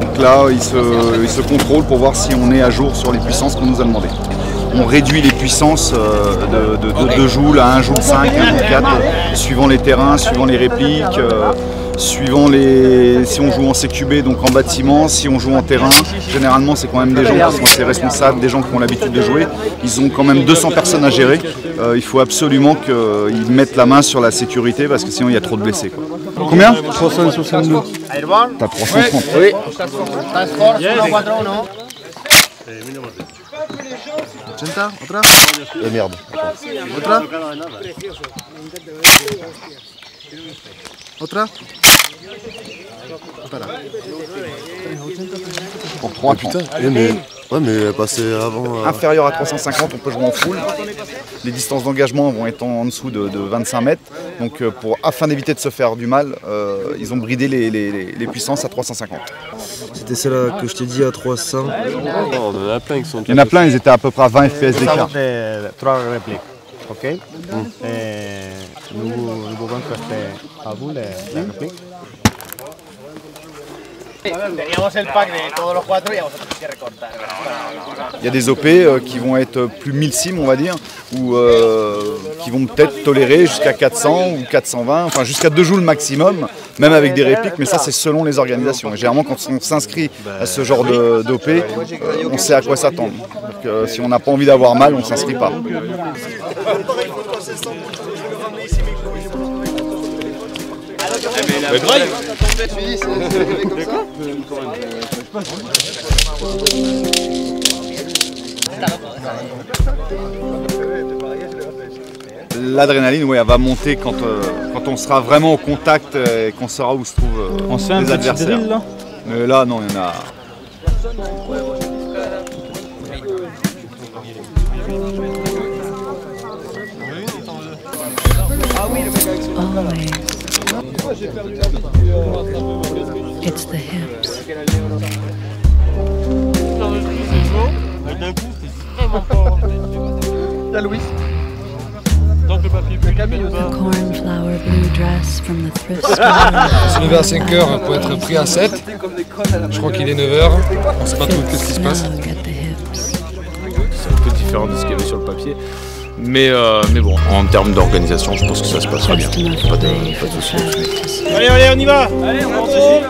Donc là, il se contrôle pour voir si on est à jour sur les puissances qu'on nous a demandé. On réduit les puissances de 2 joules à 1 joule 5, 1 joule 4, suivant les terrains, suivant les répliques, suivant si on joue en CQB, donc en bâtiment, si on joue en terrain. Généralement, c'est quand même des gens qui sont assez responsables, des gens qui ont l'habitude de jouer. Ils ont quand même 200 personnes à gérer. Il faut absolument qu'ils mettent la main sur la sécurité parce que sinon il y a trop de blessés, quoi. Combien? 362. T'as 330. Oui. Otra? Merde. Otra? Otra? Pour 3 putain. Ouais, mais passer avant. Inférieur à 350, on peut jouer en full. Les distances d'engagement vont être en dessous de 25 mètres. Donc afin d'éviter de se faire du mal, ils ont bridé les puissances à 350. C'était celle-là que je t'ai dit à 300. Oh, il y en a plein qui sont. Il y en a plein, ils étaient à peu près à 20 FPS d'écart. 3 répliques, ok? Nous pouvons faire à vous les répliques. Il y a des OP qui vont être plus 1000 sim, on va dire, ou qui vont peut-être tolérer jusqu'à 400 ou 420, enfin jusqu'à 2 joules maximum, même avec des répliques, mais ça c'est selon les organisations. Et généralement quand on s'inscrit à ce genre d'OP, on sait à quoi s'attendre. Si on n'a pas envie d'avoir mal, on ne s'inscrit pas. L'adrénaline, oui, elle va monter quand on sera vraiment au contact et qu'on saura où se trouvent les adversaires. Drill, là. Mais là, non, il y en a. It's the hips. D'un coup, c'est vraiment fort. Y'a Louis. Tant que le papier peut Camille The cornflower blue dress from the thrift store. On s'est levé à 5h pour être pris à 7. Je crois qu'il est 9h. On sait pas tout ce qui se passe. C'est un peu différent de ce qu'il y avait sur le papier. Mais bon, en termes d'organisation, je pense que ça se passera bien. Pas de soucis. Allez, on y va. Allez, on monte ici.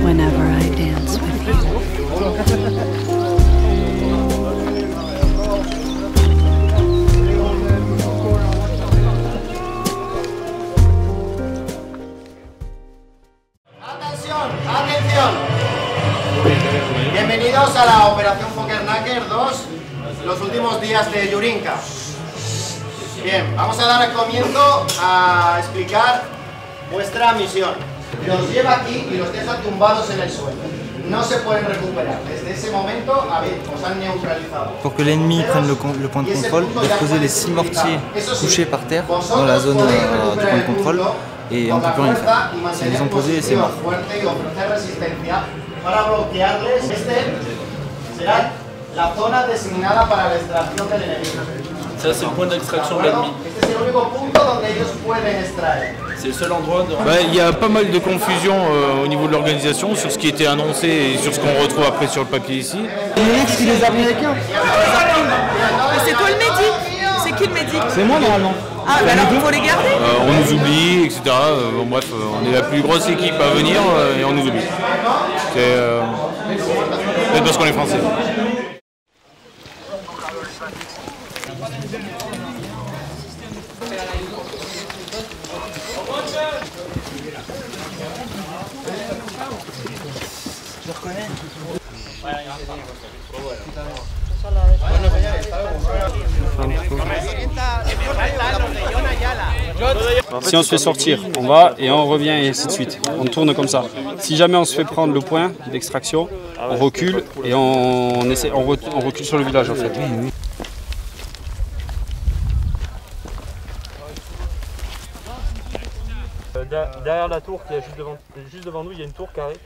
Whenever I dance with you. ¡Atención! Bienvenidos a la Operación Pokernacke 2, los últimos días de Yurinka. Bien, vamos a dar comienzo a explicar vuestra misión. Los lleva aquí y los deja tumbados en el suelo. No se pueden recuperar. Desde ese momento os han neutralizado. Pour que l'ennemi prenne le point de contrôle, il faut poser les 6 mortiers couchés par terre dans la zone du point de contrôle et on ne peut plus rien faire. S'ils les ont posés, c'est mort. Para bloquearles, será la zona designada para la extracción del enemigo. Ça, c'est le point d'extraction de l'ennemi. Este es el único punto donde ellos pueden extraer. C'est le seul endroit de... Il y a pas mal de confusion au niveau de l'organisation sur ce qui était annoncé et sur ce qu'on retrouve après sur le papier ici. C'est les Américains. C'est toi le médic. C'est qui le médic? C'est moi normalement. Ah, bah alors il faut les garder. On nous oublie, etc. Bon, bref, on est la plus grosse équipe à venir et on nous oublie. C'est peut-être parce qu'on est français. Je reconnais. Si on se fait sortir, on va et on revient et ainsi de suite. On tourne comme ça. Si jamais on se fait prendre le point d'extraction, on recule et on recule sur le village en fait. Derrière la tour qui est juste devant nous, il y a une tour carrée.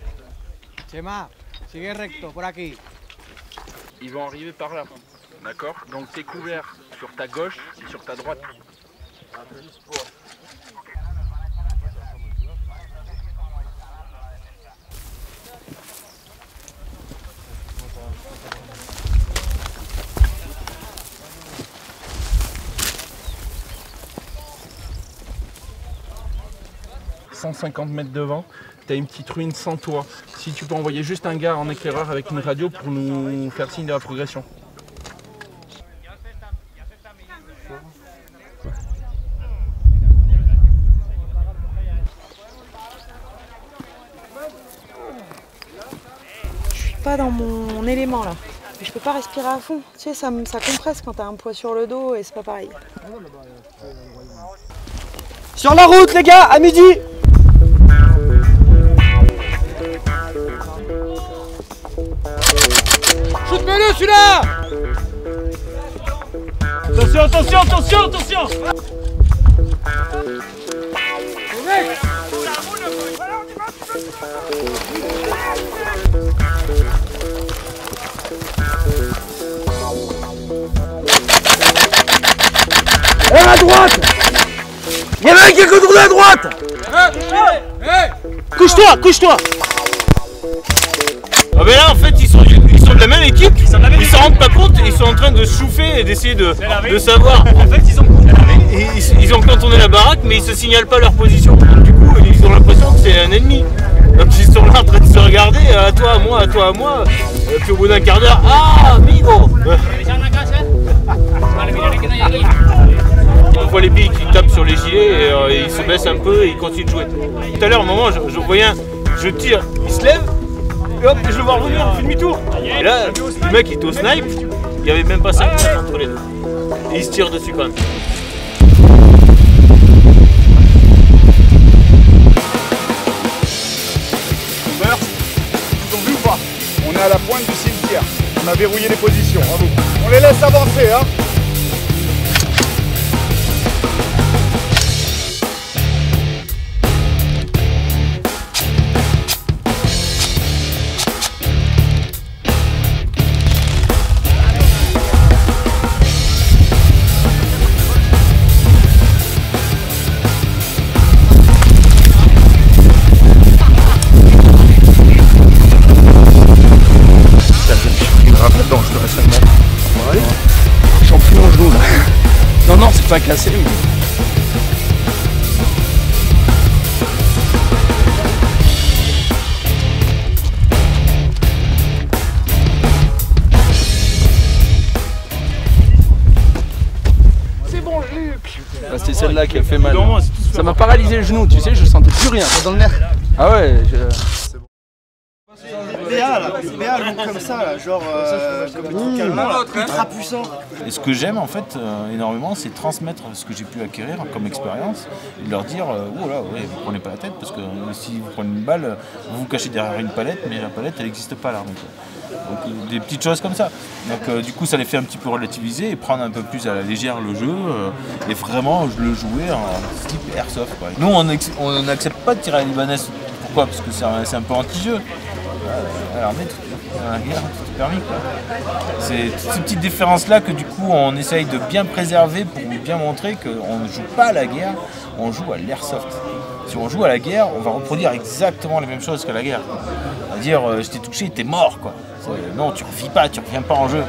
Chema, sigue recto, por aquí. Ils vont arriver par là, d'accord? Donc t'es couvert sur ta gauche et sur ta droite. « 150 mètres devant, tu as une petite ruine sans toit. Si tu peux envoyer juste un gars en éclaireur avec une radio pour nous faire signe de la progression. » Je suis pas dans mon élément là. Je peux pas respirer à fond. Tu sais, ça compresse quand t'as un poids sur le dos et c'est pas pareil. Sur la route les gars, à midi. Shoot-le celui-là. Attention, attention, attention, attention. À droite. Il y en a un qui est contourné à droite. Couche-toi, couche-toi. Ah ben là en fait ils sont de la même équipe, ils s'en rendent pas compte, ils sont en train de chauffer et d'essayer de savoir. En fait ils ont contourné la baraque mais ils se signalent pas leur position. Donc, du coup ils ont l'impression que c'est un ennemi. Donc ils sont là en train de se regarder, à toi à moi. Puis au bout d'un quart d'heure, ah amigo. On voit les billes qui tapent sur les gilets et ils se baissent un peu et ils continuent de jouer. Tout à l'heure, au moment, je voyais je tire, il se lève, et hop, je le vois revenir, on fait demi-tour. Et là, le mec il était au snipe, il n'y avait même pas 5 mètres entre les deux. Et il se tire dessus quand même. Burst, ils ont vu ou pas? On est à la pointe du cimetière. On a verrouillé les positions, à vous. On les laisse avancer, hein. Non, c'est pas cassé. Mais... C'est bon, Luc. C'était celle-là qui a fait mal. Ça m'a paralysé le genou, tu sais, je sentais plus rien. Dans le nerf. Ah ouais. Béal, comme ça, là, genre comme le truc allemand, ultra puissant. Et ce que j'aime en fait énormément, c'est transmettre ce que j'ai pu acquérir comme expérience et leur dire oh là, ouais, vous prenez pas la tête parce que si vous prenez une balle, vous vous cachez derrière une palette, mais la palette elle n'existe pas là. Donc des petites choses comme ça. Donc du coup ça les fait un petit peu relativiser et prendre un peu plus à la légère le jeu et vraiment je le jouais en type airsoft, quoi. Nous on n'accepte pas de tirer à la libanaise. Pourquoi? Parce que c'est un peu anti-jeu. Alors mais dans la guerre tout est permis, quoi. C'est toutes ces petites différences là que du coup on essaye de bien préserver pour bien montrer qu'on ne joue pas à la guerre, on joue à l'airsoft. Si on joue à la guerre, on va reproduire exactement les mêmes choses qu'à la guerre. C'est-à-dire je t'ai touché, t'es mort, quoi. Non, tu revis pas, tu reviens pas en jeu.